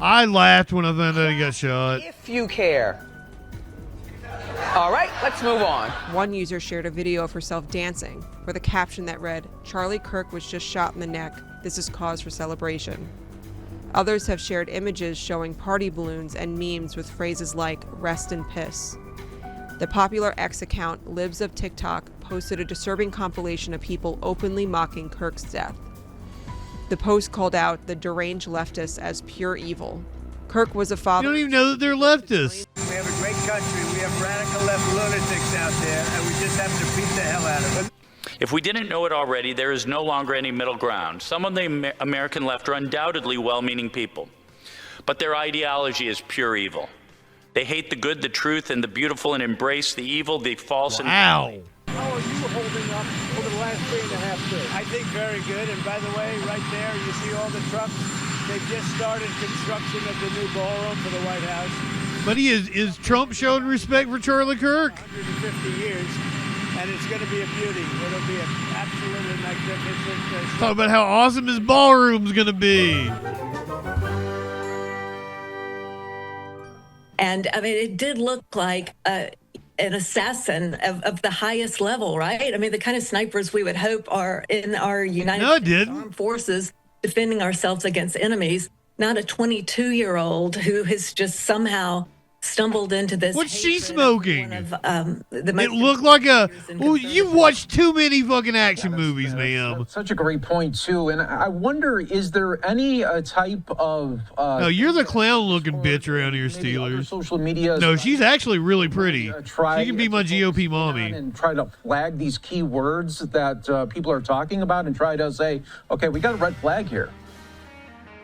I laughed when I found out he got shot. If you care. All right, let's move on. One user shared a video of herself dancing with a caption that read, "Charlie Kirk was just shot in the neck. This is cause for celebration." Others have shared images showing party balloons and memes with phrases like "rest in piss." The popular X account, Libs of TikTok, posted a disturbing compilation of people openly mocking Kirk's death. The post called out the deranged leftists as pure evil. Kirk was a father. You don't even know that they're leftists. We have a great country. We have radical left lunatics out there, and we just have to beat the hell out of them. If we didn't know it already, there is no longer any middle ground. Some of the American left are undoubtedly well-meaning people, but their ideology is pure evil. They hate the good, the truth, and the beautiful, and embrace the evil, the false, and Wow. How are you holding up over the last 3.5 days? I think very good. And by the way, right there, you see all the trucks. They've just started construction of the new ballroom for the White House. But is Trump showing respect for Charlie Kirk? 150 years, and it's going to be a beauty. It'll be an absolutely magnificent. Talk about how awesome his ballroom's gonna be. And I mean, it did look like an assassin of the highest level, right? I mean, the kind of snipers we would hope are in our United States Armed Forces defending ourselves against enemies, not a 22-year-old who has just somehow stumbled into this. What's she smoking? It looked like a. Well, you watched too many fucking action movies, ma'am. Such a great point too, and I wonder, is there any type of? No, you're the clown-looking bitch around here, Steelers. Social media. No, she's actually really pretty. She can be my GOP mommy. And try to flag these key words that people are talking about, and try to say, okay, we got a red flag here.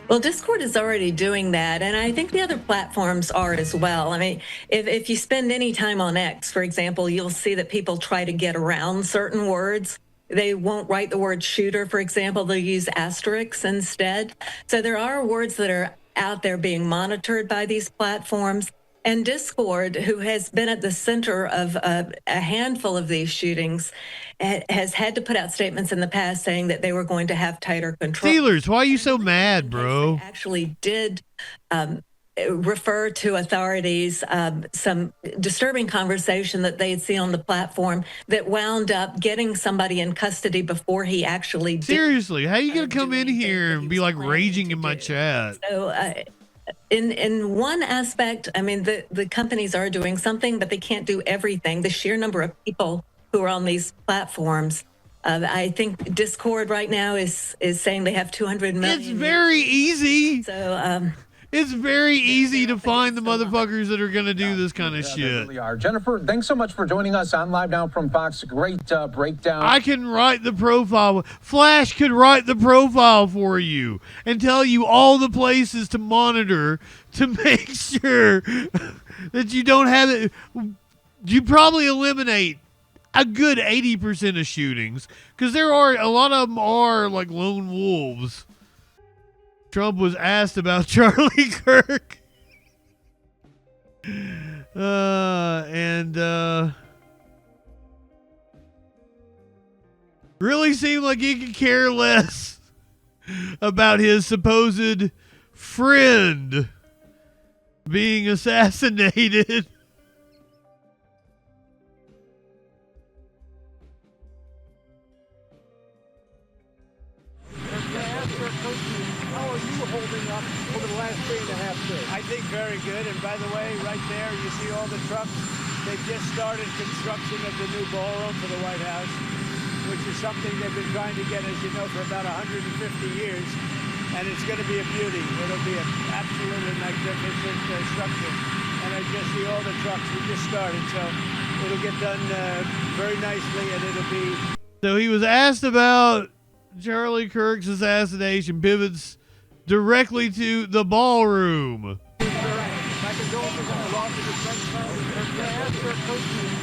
Well, Discord is already doing that, and I think the other platforms are as well. I mean, if you spend any time on X, for example, you'll see that people try to get around certain words. They won't write the word shooter, for example. They'll use asterisks instead. So there are words that are out there being monitored by these platforms. And Discord, who has been at the center of a handful of these shootings, has had to put out statements in the past saying that they were going to have tighter control. Steelers, why are you so mad, bro? They actually did refer to authorities some disturbing conversation that they had seen on the platform that wound up getting somebody in custody before he actually did. Seriously, how are you going to come in here and be like raging in my chat? So, in one aspect, I mean, the companies are doing something, but they can't do everything. The sheer number of people who are on these platforms, I think Discord right now is saying they have 200 million. It's very easy. So it's very easy to find the motherfuckers that are going to do this kind of shit. They really are. Jennifer, thanks so much for joining us on Live Now from Fox. Great breakdown. I can write the profile. Flash could write the profile for you and tell you all the places to monitor to make sure that you don't have it. You probably eliminate a good 80% of shootings because there are a lot of them are like lone wolves. Trump was asked about Charlie Kirk. Really seemed like he could care less about his supposed friend being assassinated. I think very good. And by the way, right there, you see all the trucks. They've just started construction of the new ballroom for the White House, which is something they've been trying to get, as you know, for about 150 years. And it's going to be a beauty. It'll be an absolutely magnificent structure. And I just see all the trucks. We just started, so it'll get done very nicely, and it'll be... So he was asked about Charlie Kirk's assassination, pivots directly to the ballroom.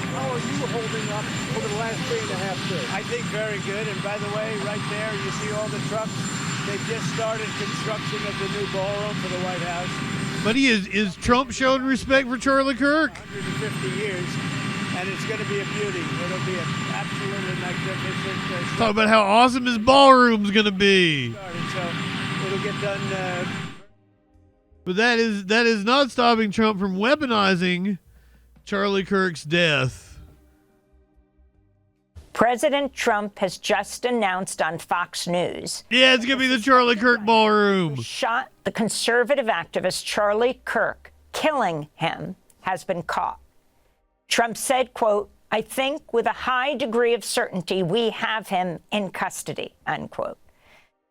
How are you holding up over the last 3.5 days? I think very good. And by the way, right there, you see all the trucks. They've just started construction of the new ballroom for the White House. But is Trump showing respect for Charlie Kirk? 150 years, and it's going to be a beauty. It'll be an absolutely magnificent. Talk about how awesome his ballroom's going to be. So it'll get done. But that is not stopping Trump from weaponizing Charlie Kirk's death. President Trump has just announced on Fox News. Yeah, it's going to be the Charlie Kirk ballroom. Shot the conservative activist Charlie Kirk. Killing him has been caught. Trump said, quote, "I think with a high degree of certainty we have him in custody," unquote.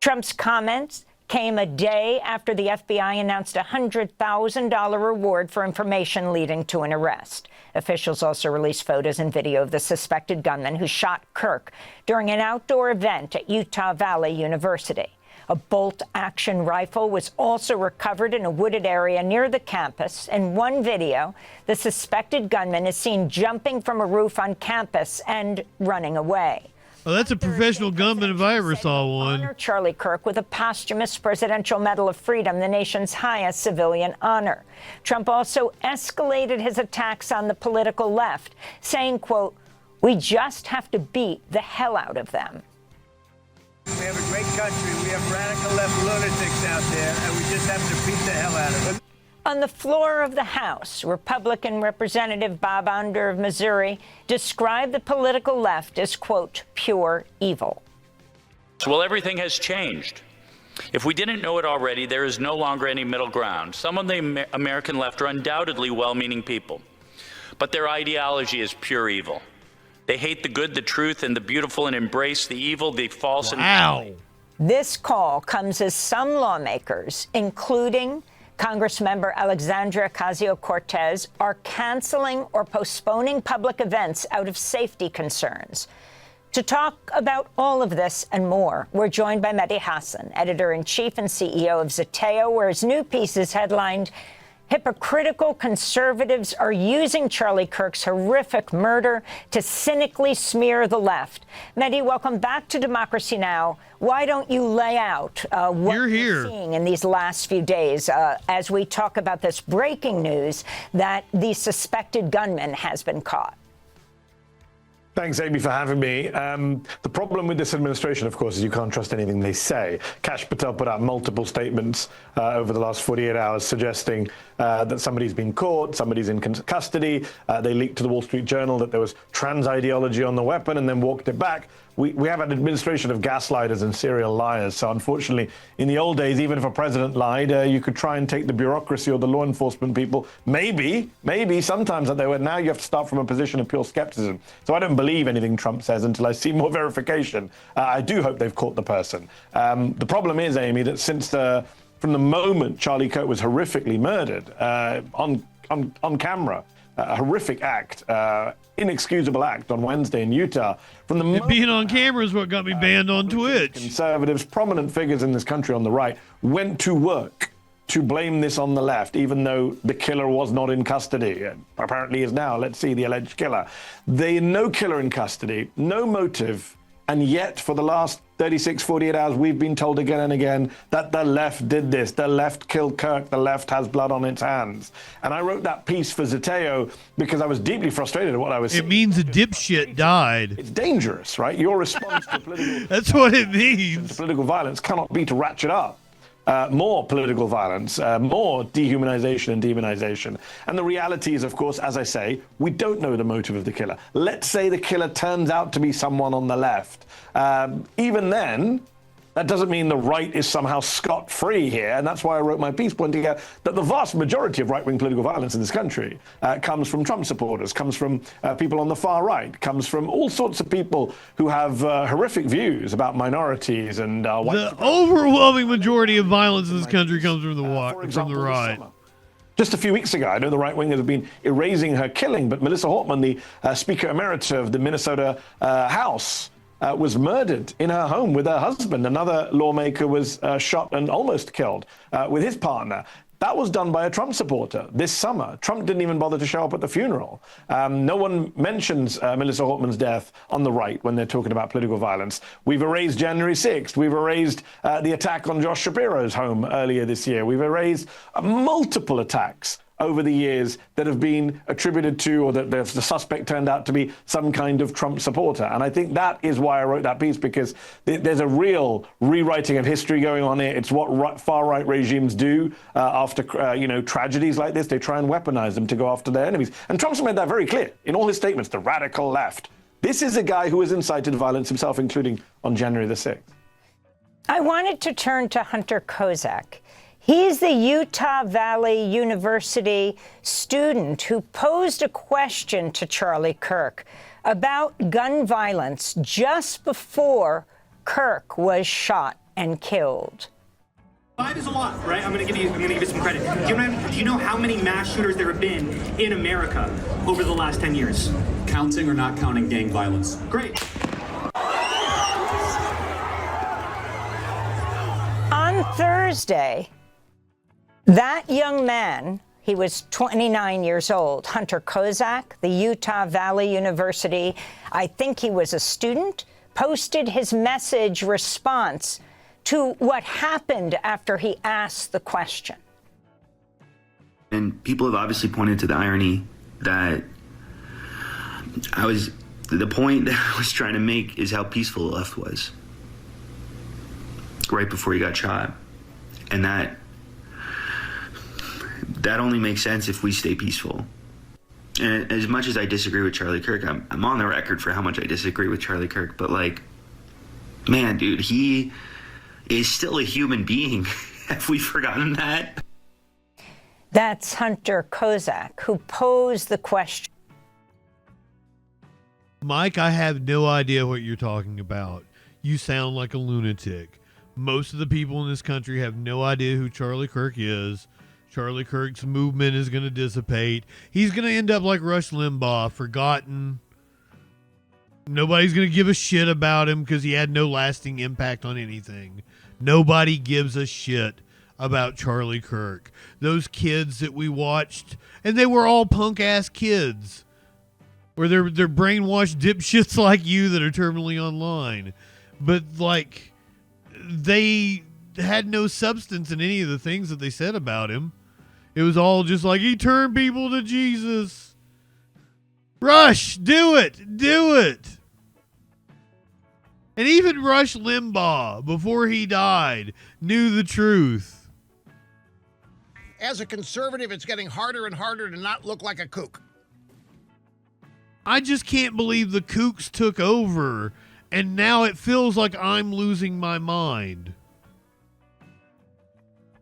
Trump's comments came a day after the FBI announced a $100,000 reward for information leading to an arrest. Officials also released photos and video of the suspected gunman who shot Kirk during an outdoor event at Utah Valley University. A bolt-action rifle was also recovered in a wooded area near the campus. In one video, the suspected gunman is seen jumping from a roof on campus and running away. Oh, that's a professional gunman if I ever saw one. Honor Charlie Kirk with a posthumous Presidential Medal of Freedom, the nation's highest civilian honor. Trump also escalated his attacks on the political left, saying, quote, "We just have to beat the hell out of them." We have a great country. We have radical left lunatics out there, and we just have to beat the hell out of them. On the floor of the House, Republican Representative Bob Onder of Missouri described the political left as, quote, "pure evil." Well, everything has changed. If we didn't know it already, there is no longer any middle ground. Some of the American left are undoubtedly well-meaning people, but their ideology is pure evil. They hate the good, the truth, and the beautiful, and embrace the evil, the false, and This call comes as some lawmakers, including Congressmember Alexandria Ocasio-Cortez, are canceling or postponing public events out of safety concerns. To talk about all of this and more, we're joined by Mehdi Hasan, editor-in-chief and CEO of Zeteo, where his new piece is headlined, "Hypocritical Conservatives Are Using Charlie Kirk's Horrific Murder to Cynically Smear the Left." Mehdi, welcome back to Democracy Now! Why don't you lay out what you're seeing in these last few days as we talk about this breaking news that the suspected gunman has been caught? Thanks, Amy, for having me. The problem with this administration, of course, is you can't trust anything they say. Kash Patel put out multiple statements over the last 48 hours suggesting that somebody's been caught, somebody's in custody. They leaked to the Wall Street Journal that there was trans ideology on the weapon and then walked it back. We have an administration of gaslighters and serial liars. So unfortunately, in the old days, even if a president lied, you could try and take the bureaucracy or the law enforcement people, maybe sometimes that they were. Now you have to start from a position of pure skepticism. So I don't believe anything Trump says until I see more verification. I do hope they've caught the person. The problem is, Amy, that from the moment Charlie Kirk was horrifically murdered on camera, a horrific act, inexcusable act on Wednesday in Utah. Being on camera is what got me banned on Twitch. Conservatives, prominent figures in this country on the right, went to work to blame this on the left, even though the killer was not in custody. Apparently is now, let's see, the alleged killer. No killer in custody, no motive, and yet for the last 36, 48 hours, we've been told again and again that the left did this. The left killed Kirk. The left has blood on its hands. And I wrote that piece for Zeteo because I was deeply frustrated at what I was seeing. It means a dipshit died. It's dangerous, right? Your response to political... That's what it means. To political violence cannot be to ratchet up. More political violence, more dehumanization and demonization. And the reality is, of course, as I say, we don't know the motive of the killer. Let's say the killer turns out to be someone on the left. Even then, that doesn't mean the right is somehow scot-free here. And that's why I wrote my piece pointing out that the vast majority of right-wing political violence in this country comes from Trump supporters, comes from people on the far right, comes from all sorts of people who have horrific views about minorities and white The overwhelming majority of violence in this country comes from the right. Just a few weeks ago, I know the right-wingers have been erasing her killing, but Melissa Hortman, the Speaker Emerita of the Minnesota House, was murdered in her home with her husband. Another lawmaker was shot and almost killed with his partner. That was done by a Trump supporter this summer. Trump didn't even bother to show up at the funeral. No one mentions Melissa Hortman's death on the right when they're talking about political violence. We've erased January 6th. We've erased the attack on Josh Shapiro's home earlier this year. We've erased multiple attacks over the years that have been attributed to, or that the suspect turned out to be some kind of Trump supporter. And I think that is why I wrote that piece, because there's a real rewriting of history going on here. It's what far-right regimes do after tragedies like this. They try and weaponize them to go after their enemies. And Trump's made that very clear in all his statements, the radical left. This is a guy who has incited violence himself, including on January the 6th. I wanted to turn to Hunter Kozak. He's the Utah Valley University student who posed a question to Charlie Kirk about gun violence just before Kirk was shot and killed. 5 is a lot, right? I'm gonna give you some credit. Do you know how many mass shooters there have been in America over the last 10 years? Counting or not counting gang violence? Great. On Thursday, that young man, he was 29 years old, Hunter Kozak, the Utah Valley University, I think he was a student, posted his message response to what happened after he asked the question. And people have obviously pointed to the irony that the point that I was trying to make is how peaceful the left was right before he got shot. And that only makes sense if we stay peaceful. And as much as I disagree with Charlie Kirk, I'm on the record for how much I disagree with Charlie Kirk, but like, man, dude, he is still a human being. Have we forgotten that? That's Hunter Kozak, who posed the question. Mike, I have no idea what you're talking about. You sound like a lunatic. Most of the people in this country have no idea who Charlie Kirk is. Charlie Kirk's movement is going to dissipate. He's going to end up like Rush Limbaugh, forgotten. Nobody's going to give a shit about him because he had no lasting impact on anything. Nobody gives a shit about Charlie Kirk. Those kids that we watched, and they were all punk-ass kids. Or they're brainwashed dipshits like you that are terminally online. But, like, they had no substance in any of the things that they said about him. It was all just like, he turned people to Jesus. Rush, do it. Do it. And even Rush Limbaugh, before he died, knew the truth. As a conservative, it's getting harder and harder to not look like a kook. I just can't believe the kooks took over, and now it feels like I'm losing my mind.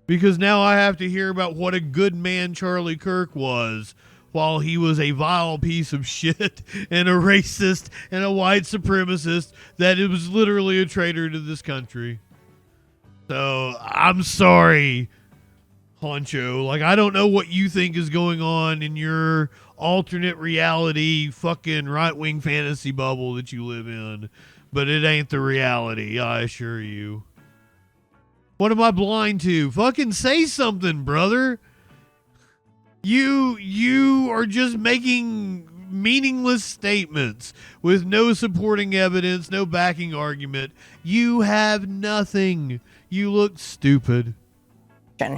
Because now I have to hear about what a good man Charlie Kirk was, while he was a vile piece of shit and a racist and a white supremacist that it was literally a traitor to this country. So, I'm sorry, Honcho. Like, I don't know what you think is going on in your alternate reality fucking right-wing fantasy bubble that you live in, but it ain't the reality, I assure you. What am I blind to? Fucking say something, brother. You are just making meaningless statements with no supporting evidence, no backing argument. You have nothing. You look stupid.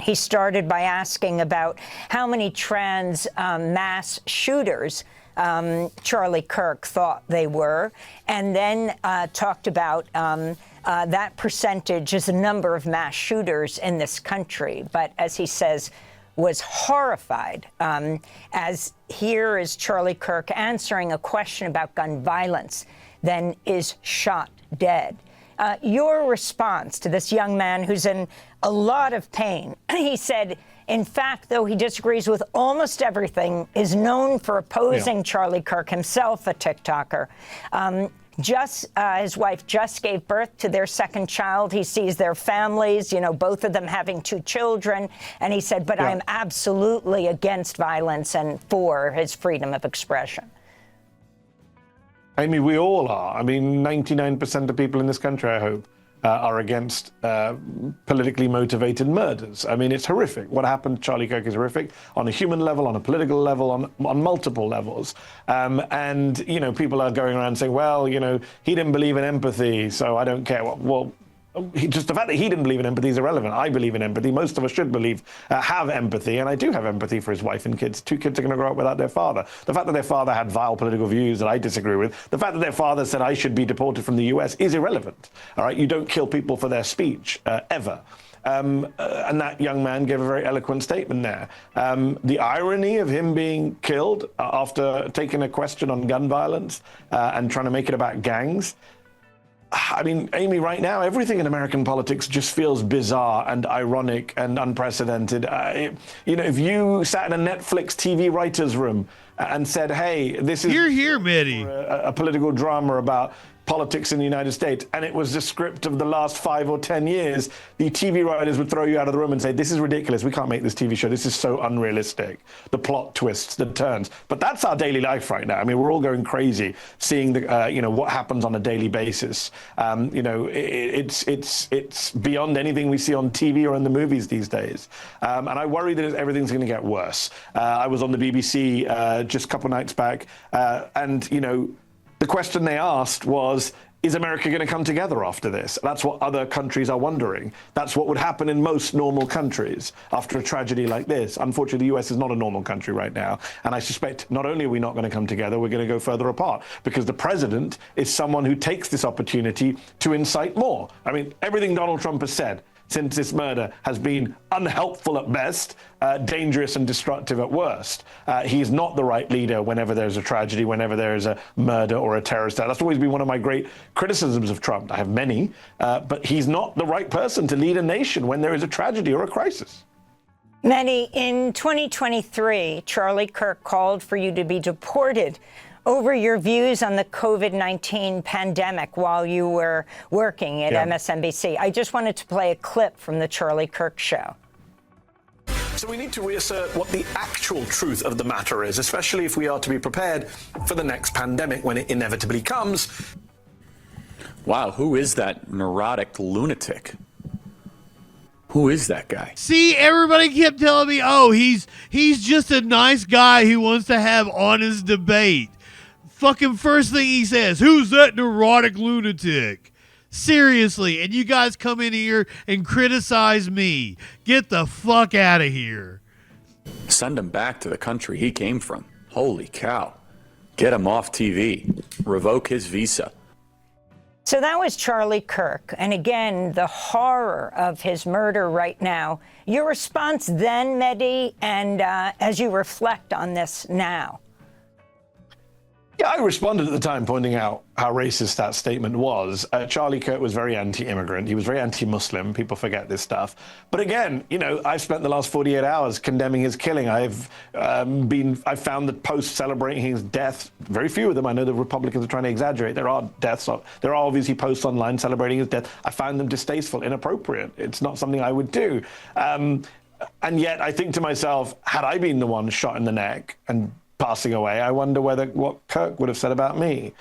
He started by asking about how many trans mass shooters Charlie Kirk thought they were, and then talked about that percentage as a number of mass shooters in this country. But as he says, was horrified, as here is Charlie Kirk answering a question about gun violence, then is shot dead. Your response to this young man who's in a lot of pain. He said, in fact, though he disagrees with almost everything, is known for opposing Charlie Kirk, himself a TikToker. His wife just gave birth to their second child. He sees their families, both of them having 2 children. And he said, but I'm absolutely against violence and for his freedom of expression. I mean, we all are. I mean, 99% of people in this country, I hope, are against politically motivated murders. I mean, it's horrific. What happened to Charlie Kirk is horrific on a human level, on a political level, on multiple levels. And, people are going around saying, well, he didn't believe in empathy, so I don't care. Well, just the fact that he didn't believe in empathy is irrelevant. I believe in empathy. Most of us should have empathy, and I do have empathy for his wife and kids. 2 kids are going to grow up without their father. The fact that their father had vile political views that I disagree with, the fact that their father said I should be deported from the US is irrelevant. All right, you don't kill people for their speech, ever. And that young man gave a very eloquent statement there. The irony of him being killed after taking a question on gun violence and trying to make it about gangs. I mean, Amy, right now, everything in American politics just feels bizarre and ironic and unprecedented. If you sat in a Netflix TV writer's room and said, hey, this is a political drama about politics in the United States, and it was the script of the last 5 or 10 years, the TV writers would throw you out of the room and say, this is ridiculous. We can't make this TV show. This is so unrealistic. The plot twists, the turns. But that's our daily life right now. I mean, we're all going crazy seeing what happens on a daily basis. It's beyond anything we see on TV or in the movies these days. And I worry that everything's going to get worse. I was on the BBC just a couple of nights back, the question they asked was, is America going to come together after this? That's what other countries are wondering. That's what would happen in most normal countries after a tragedy like this. Unfortunately, the US is not a normal country right now. And I suspect not only are we not going to come together, we're going to go further apart, because the president is someone who takes this opportunity to incite more. I mean, everything Donald Trump has said since this murder has been unhelpful at best, dangerous and destructive at worst. He's not the right leader whenever there's a tragedy, whenever there is a murder or a terrorist attack. That's always been one of my great criticisms of Trump. I have many, but he's not the right person to lead a nation when there is a tragedy or a crisis. Mehdi, in 2023, Charlie Kirk called for you to be deported over your views on the COVID-19 pandemic while you were working at MSNBC. I just wanted to play a clip from the Charlie Kirk show. So we need to reassert what the actual truth of the matter is, especially if we are to be prepared for the next pandemic when it inevitably comes. Wow, who is that neurotic lunatic? Who is that guy? See, everybody kept telling me, oh, he's just a nice guy who wants to have honest debate. Fucking first thing he says, who's that neurotic lunatic? Seriously, and you guys come in here and criticize me. Get the fuck out of here. Send him back to the country he came from. Holy cow. Get him off TV. Revoke his visa. So that was Charlie Kirk. And again, the horror of his murder right now. Your response then, Mehdi, and as you reflect on this now. Yeah, I responded at the time pointing out how racist that statement was. Charlie Kirk was very anti-immigrant. He was very anti-Muslim. People forget this stuff. But again, I've spent the last 48 hours condemning his killing. I've found that posts celebrating his death, very few of them. I know the Republicans are trying to exaggerate. There are deaths. There are obviously posts online celebrating his death. I find them distasteful, inappropriate. It's not something I would do. And yet I think to myself, had I been the one shot in the neck and passing away, I wonder what Kirk would have said about me.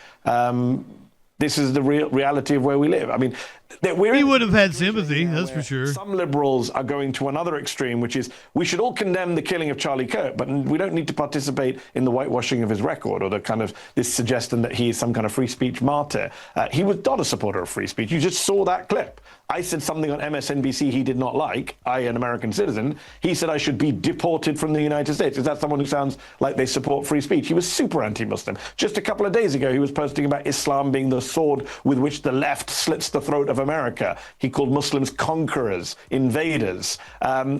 This is the reality of where we live. I mean, he would have had sympathy, that's for sure. Some liberals are going to another extreme, which is we should all condemn the killing of Charlie Kirk, but we don't need to participate in the whitewashing of his record or the kind of this suggestion that he is some kind of free speech martyr. He was not a supporter of free speech. You just saw that clip. I said something on MSNBC he did not like, I, an American citizen. He said I should be deported from the United States. Is that someone who sounds like they support free speech? He was super anti-Muslim. Just a couple of days ago, he was posting about Islam being the sword with which the left slits the throat of America. He called Muslims conquerors, invaders.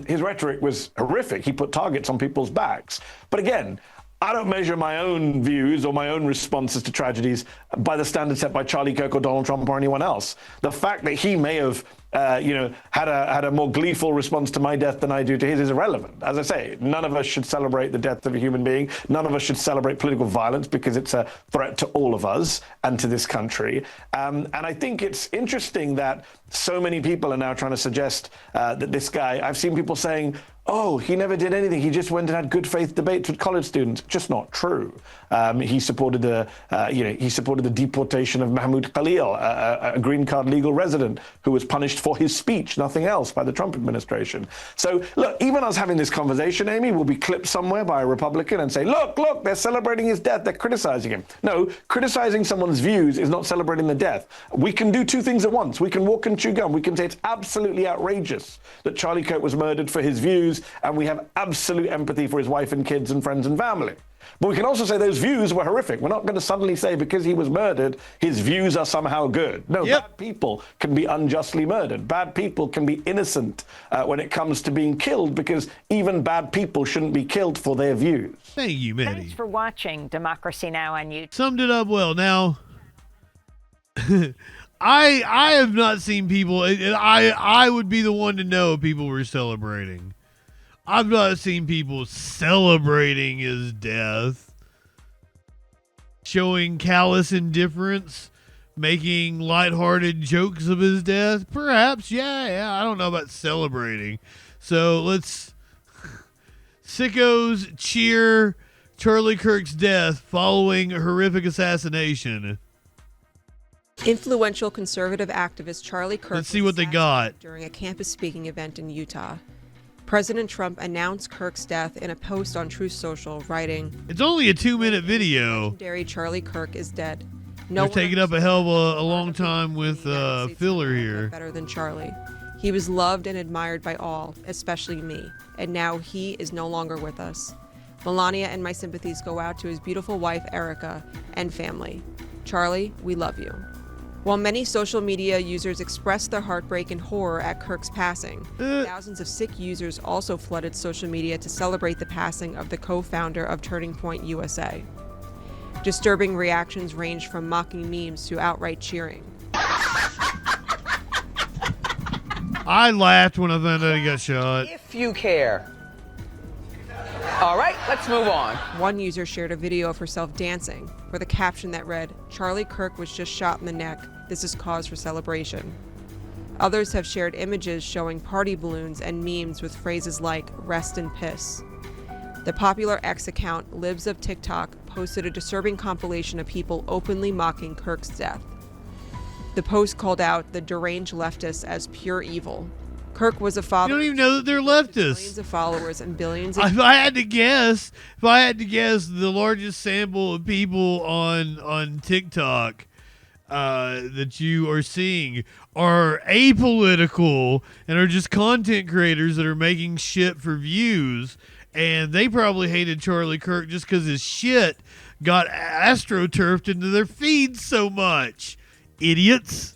His rhetoric was horrific. He put targets on people's backs. But again, I don't measure my own views or my own responses to tragedies by the standard set by Charlie Kirk or Donald Trump or anyone else. The fact that he may have, had a more gleeful response to my death than I do to his is irrelevant. As I say, none of us should celebrate the death of a human being. None of us should celebrate political violence because it's a threat to all of us and to this country. And I think it's interesting that so many people are now trying to suggest that this guy, I've seen people saying, oh, he never did anything. He just went and had good faith debates with college students. Just not true. He supported the deportation of Mahmoud Khalil, a green card legal resident who was punished for his speech, nothing else, by the Trump administration. So look, even us having this conversation, Amy, will be clipped somewhere by a Republican and say, look, they're celebrating his death. They're criticizing him. No, criticizing someone's views is not celebrating the death. We can do two things at once. We can walk and chew gum. We can say it's absolutely outrageous that Charlie Kirk was murdered for his views, and we have absolute empathy for his wife and kids and friends and family. But we can also say those views were horrific. We're not going to suddenly say because he was murdered, his views are somehow good. No, bad people can be unjustly murdered. Bad people can be innocent when it comes to being killed, because even bad people shouldn't be killed for their views. Thank you, Maddie. Thanks for watching Democracy Now! On YouTube. Summed it up well. Now, I have not seen people. I would be the one to know if people were celebrating. I've not seen people celebrating his death, showing callous indifference, making lighthearted jokes of his death. Perhaps, yeah, I don't know about celebrating. So let's sickos cheer Charlie Kirk's death following a horrific assassination. Influential conservative activist Charlie Kirk. Let's see what they got. During a campus speaking event in Utah. President Trump announced Kirk's death in a post on Truth Social, writing, "It's only a 2-minute video. Legendary Charlie Kirk is dead. They're taking up a hell of a long time with filler here. Better than Charlie. He was loved and admired by all, especially me, and now he is no longer with us. Melania and my sympathies go out to his beautiful wife, Erica, and family. Charlie, we love you." While many social media users expressed their heartbreak and horror at Kirk's passing, thousands of sick users also flooded social media to celebrate the passing of the co-founder of Turning Point USA. Disturbing reactions ranged from mocking memes to outright cheering. I laughed when I found out he got shot. If you care. All right, let's move on. One user shared a video of herself dancing with a caption that read, "Charlie Kirk was just shot in the neck. This is cause for celebration." Others have shared images showing party balloons and memes with phrases like "rest in piss." The popular X account, Libs of TikTok, posted a disturbing compilation of people openly mocking Kirk's death. The post called out the deranged leftists as pure evil. Kirk was a father. You don't even know that they're leftists. Billions of followers and billions of... If I had to guess, the largest sample of people on TikTok that you are seeing are apolitical and are just content creators that are making shit for views, and they probably hated Charlie Kirk just because his shit got astroturfed into their feeds so much. Idiots.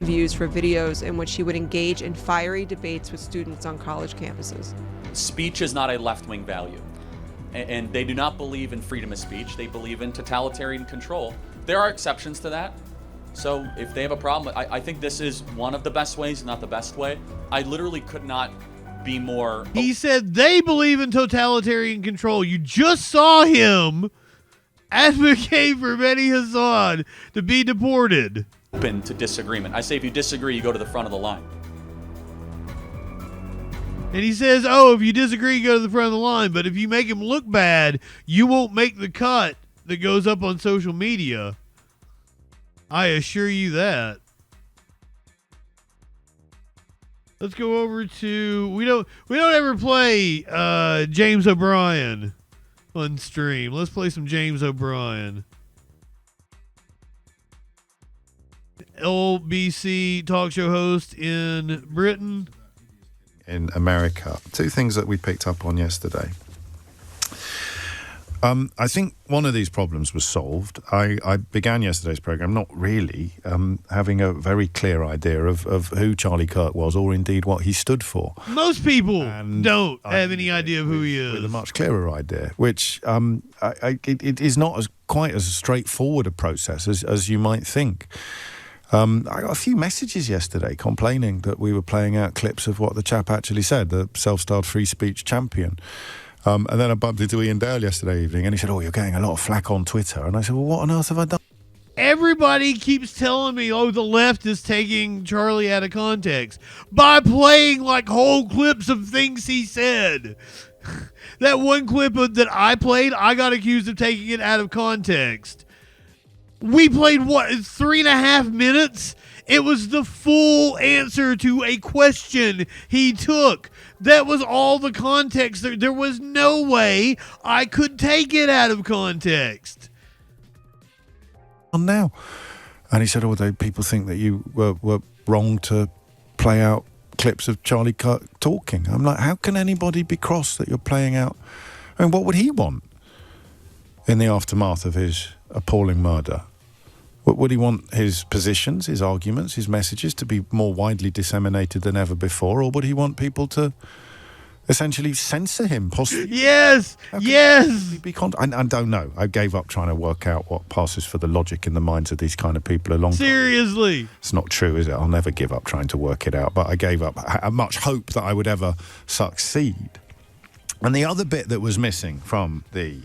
Views for videos in which he would engage in fiery debates with students on college campuses. Speech is not a left-wing value, and they do not believe in freedom of speech. They believe in totalitarian control. There are exceptions to that. So if they have a problem, I think this is one of the best ways, not the best way. I literally could not be more... He said they believe in totalitarian control. You just saw him advocate for Mehdi Hasan to be deported. Open to disagreement. I say if you disagree, you go to the front of the line. And he says, if you disagree, you go to the front of the line. But if you make him look bad, you won't make the cut that goes up on social media. I assure you that. Let's go over to... We don't ever play James O'Brien on stream. Let's play some James O'Brien. LBC talk show host in Britain. In America. Two things that we picked up on yesterday. I think one of these problems was solved. I began yesterday's program not really having a very clear idea of who Charlie Kirk was, or indeed what he stood for. Most people don't have any idea of who he is. With a much clearer idea, which it is not quite as straightforward a process as you might think. I got a few messages yesterday complaining that we were playing out clips of what the chap actually said, the self-styled free speech champion. And then I bumped into Ian Dale yesterday evening, and he said, "Oh, you're getting a lot of flack on Twitter." And I said, "Well, what on earth have I done?" Everybody keeps telling me, oh, the left is taking Charlie out of context by playing like whole clips of things he said. That one clip that I played, I got accused of taking it out of context. We played, what, 3.5 minutes? It was the full answer to a question he took. That was all the context. There was no way I could take it out of context. Now, and he said, people think that you were wrong to play out clips of Charlie Kirk talking. I'm like, how can anybody be cross that you're playing out? I mean, what would he want in the aftermath of his appalling murder? Would he want his positions, his arguments, his messages to be more widely disseminated than ever before, or would he want people to essentially censor him? Yes. I don't know. I gave up trying to work out what passes for the logic in the minds of these kind of people a long time. Seriously. It's not true, is it? I'll never give up trying to work it out, but I gave up much hope that I would ever succeed. And the other bit that was missing from the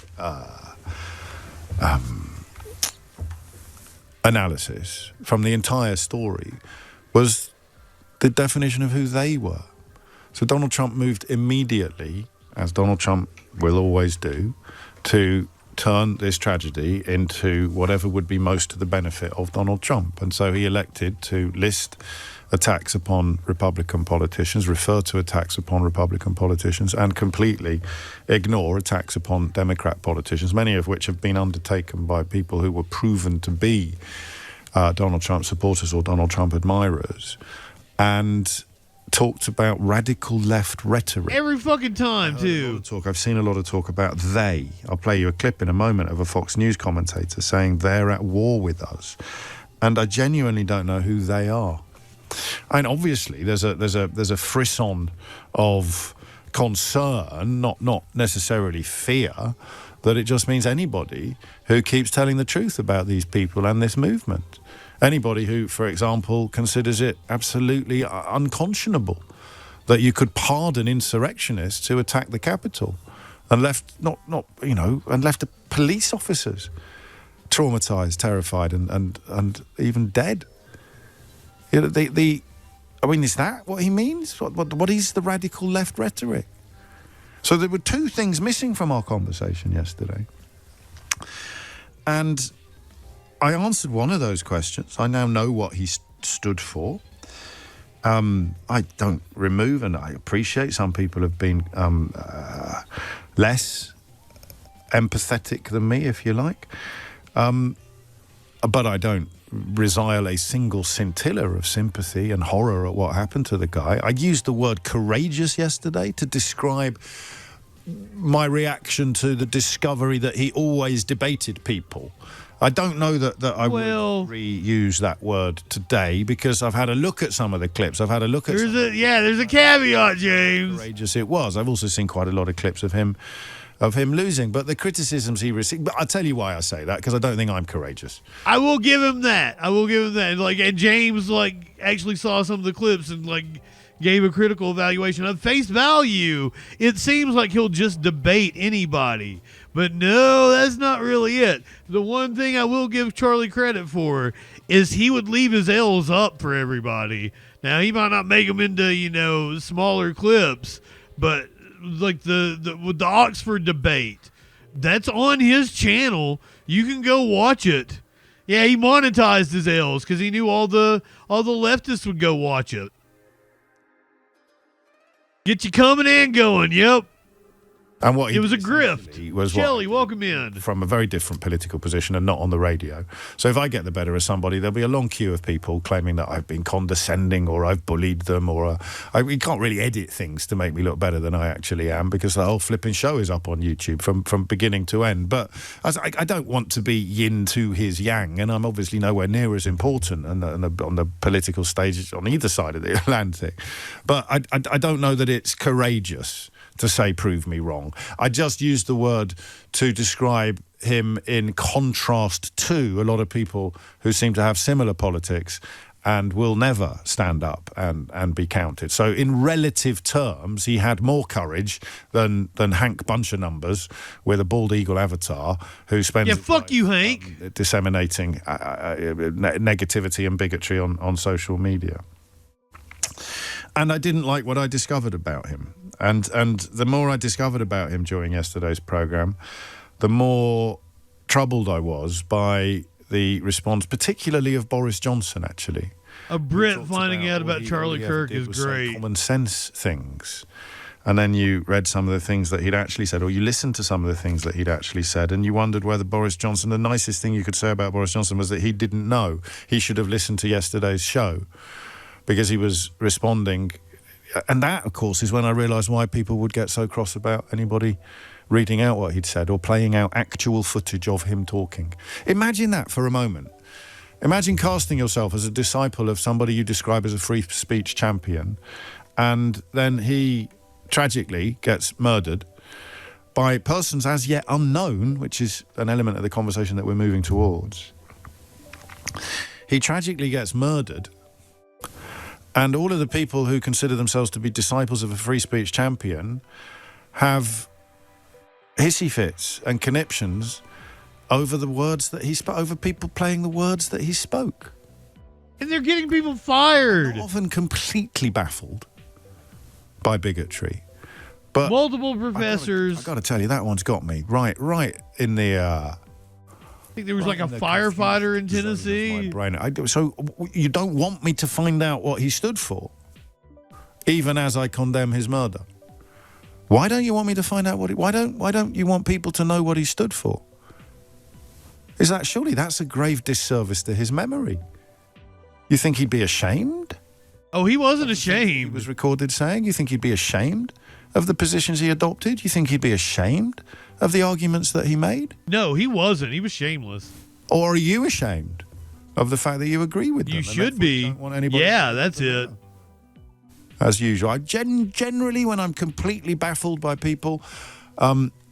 analysis, from the entire story, was the definition of who they were. So Donald Trump moved immediately, as Donald Trump will always do, to turn this tragedy into whatever would be most to the benefit of Donald Trump. And so he elected to list attacks upon Republican politicians, refer to attacks upon Republican politicians, and completely ignore attacks upon Democrat politicians, many of which have been undertaken by people who were proven to be Donald Trump supporters or Donald Trump admirers, and talked about radical left rhetoric. Every fucking time, too. I've seen a lot of talk about they. I'll play you a clip in a moment of a Fox News commentator saying they're at war with us. And I genuinely don't know who they are. And obviously there's a frisson of concern, not necessarily fear, that it just means anybody who keeps telling the truth about these people and this movement. Anybody who, for example, considers it absolutely unconscionable that you could pardon insurrectionists who attack the Capitol and left the police officers traumatized, terrified, and even dead. You know, is that what he means? What is the radical left rhetoric? So there were two things missing from our conversation yesterday. And I answered one of those questions. I now know what he stood for. I don't remove, and I appreciate some people have been less empathetic than me, if you like. But I don't resile a single scintilla of sympathy and horror at what happened to the guy. I used the word courageous yesterday to describe my reaction to the discovery that he always debated people. I don't know that I will reuse that word today because I've had a look at some of the clips. I've had a look at there's a caveat, James. Courageous it was. I've also seen quite a lot of clips of him losing, but the criticisms he received. But I'll tell you why I say that, because I don't think I'm courageous. I will give him that. And James actually saw some of the clips and gave a critical evaluation. At face value, it seems like he'll just debate anybody. But no, that's not really it. The one thing I will give Charlie credit for is he would leave his L's up for everybody. Now, he might not make them into, smaller clips, but with the Oxford debate, that's on his channel. You can go watch it. Yeah, he monetized his L's because he knew all the leftists would go watch it. Get you coming and going, yep. And what it was a grift. Shelley, welcome in. From a very different political position and not on the radio. So if I get the better of somebody, there'll be a long queue of people claiming that I've been condescending or I've bullied them or we can't really edit things to make me look better than I actually am because the whole flipping show is up on YouTube from beginning to end. But I don't want to be yin to his yang, and I'm obviously nowhere near as important on the political stage on either side of the Atlantic. But I don't know that it's courageous to say, prove me wrong. I just used the word to describe him in contrast to a lot of people who seem to have similar politics and will never stand up and be counted. So in relative terms, he had more courage than Hank Buncher-Numbers with a bald eagle avatar who spends fuck you, Hank, disseminating negativity and bigotry on social media. And I didn't like what I discovered about him. And the more I discovered about him during yesterday's programme, the more troubled I was by the response, particularly of Boris Johnson, actually. A Brit finding out about Charlie Kirk is great. Common sense things. And then you read some of the things that he'd actually said, or you listened to some of the things that he'd actually said, and you wondered whether Boris Johnson, the nicest thing you could say about Boris Johnson was that he didn't know. He should have listened to yesterday's show, because he was responding. And that, of course, is when I realised why people would get so cross about anybody reading out what he'd said or playing out actual footage of him talking. Imagine that for a moment. Imagine casting yourself as a disciple of somebody you describe as a free speech champion, and then he tragically gets murdered by persons as yet unknown, which is an element of the conversation that we're moving towards. He tragically gets murdered, and all of the people who consider themselves to be disciples of a free speech champion have hissy fits and conniptions over the words that he spoke, over people playing the words that he spoke. And they're getting people fired. I'm often completely baffled by bigotry. But multiple professors. I got to tell you, that one's got me right in the. I think there was like a firefighter in Tennessee. So you don't want me to find out what he stood for, even as I condemn his murder. Why don't you want me to find out what? Why don't you want people to know what he stood for? Surely that's a grave disservice to his memory. You think he'd be ashamed? Oh, he wasn't ashamed. He was recorded saying. You think he'd be ashamed of the positions he adopted? You think he'd be ashamed of the arguments that he made? No, he wasn't. He was shameless. Or are you ashamed of the fact that you agree with them? You should be. Yeah, that's it. As usual. Generally, when I'm completely baffled by people...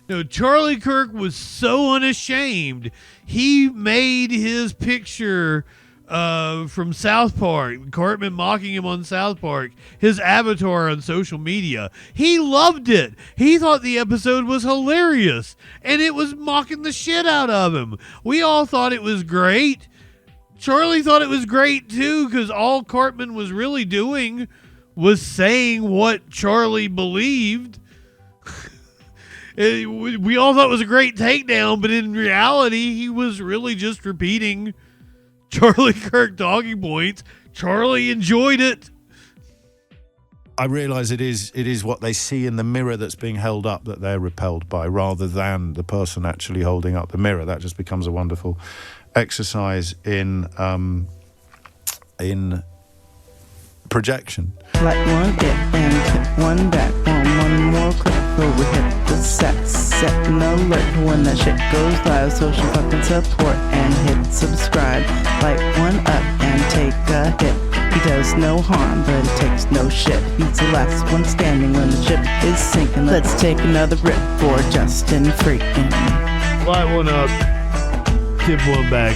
No, Charlie Kirk was so unashamed. He made his picture from South Park, Cartman mocking him on South Park, his avatar on social media. He loved it. He thought the episode was hilarious, and it was mocking the shit out of him. We all thought it was great. Charlie thought it was great, too, because all Cartman was really doing was saying what Charlie believed. We all thought it was a great takedown, but in reality, he was really just repeating Charlie Kirk talking points. Charlie enjoyed it. I realise it is what they see in the mirror that's being held up that they're repelled by, rather than the person actually holding up the mirror. That just becomes a wonderful exercise in projection. Like one it and click one back, one more click, over hit the set an alert when that shit goes live, social fucking support and hit subscribe. Like one up and take a hit. He does no harm, but it takes no shit. He's the last one standing when the ship is sinking. Let's take another rip for JustinFREAKIN. Light one up, tip one back.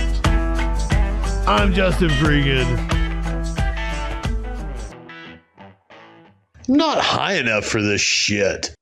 I'm JustinFREAKIN. Not high enough for this shit.